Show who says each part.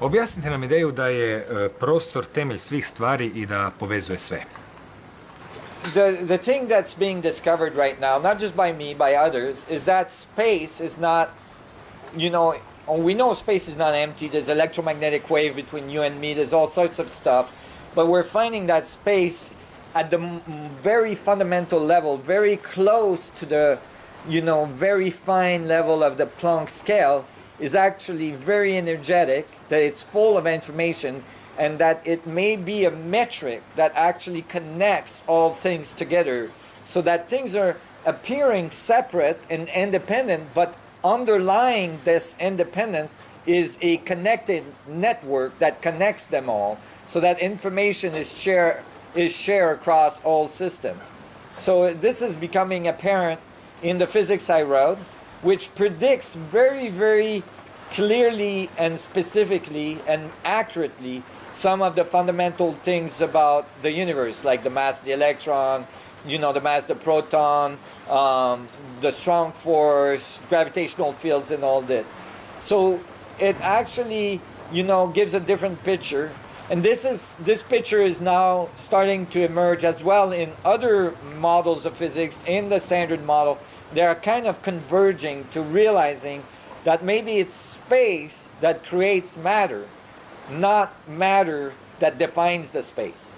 Speaker 1: Objasnite nam ideju da je prostor temelj svih stvari i da povezuje sve.
Speaker 2: The thing that's being discovered right now, not just by me, by others, is that space is not, we know space is not empty. There's electromagnetic wave between you and me. There's all sorts of stuff. But we're finding that space at the very fundamental level, very close to the, very fine level of the Planck scale, is actually very energetic, that it's full of information, and that it may be a metric that actually connects all things together, so that things are appearing separate and independent, but underlying this independence is a connected network that connects them all, so that information is shared across all systems. So this is becoming apparent in the physics I wrote, which predicts very, very clearly and specifically and accurately some of the fundamental things about the universe, like the mass of the electron, the mass of the proton, the strong force, gravitational fields, and all this. So it actually, gives a different picture. And this picture is now starting to emerge as well in other models of physics. In the standard model, they are kind of converging to realizing that maybe it's space that creates matter, not matter that defines the space.